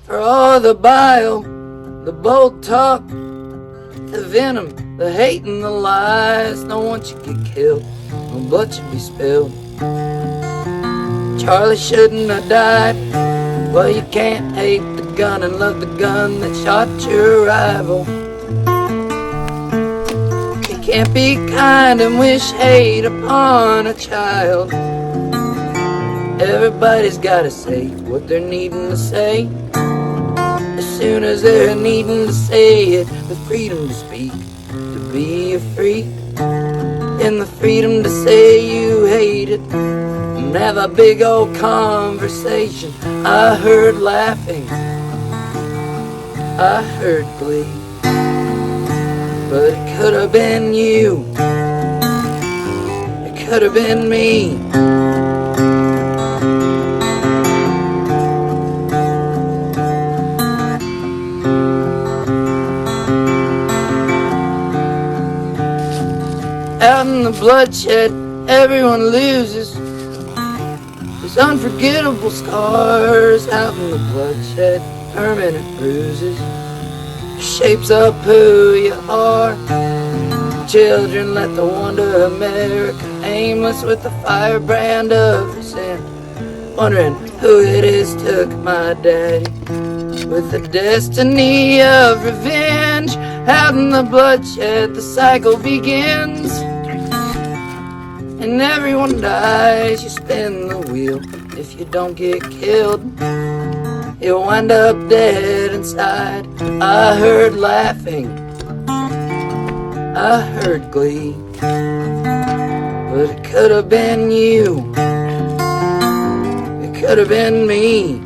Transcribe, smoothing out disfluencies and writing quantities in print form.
For all the bile, the bold talk, the venom, the hate and the lies, no one should get killed, no blood should be spilled. Charlie shouldn't have died. Well, you can't hate the gun and love the gun that shot your rival. You can't be kind and wish hate upon a child. Everybody's gotta say what they're needing to say, as soon as they're needing to say it, with freedom to speak, to be a freak, and the freedom to say you hate it, and have a big old conversation. I heard laughing, I heard glee, but it could have been you, it could have been me. Out in the bloodshed, everyone loses. There's unforgettable scars. Out in the bloodshed, permanent bruises. Shapes up who you are. Children let the wonder America, aimless with the firebrand of resent, wondering who it is took my daddy, with the destiny of revenge. Out in the bloodshed, the cycle begins, and everyone dies. You spin the wheel. If you don't get killed, you'll wind up dead inside. I heard laughing, I heard glee, but it could have been you, it could have been me.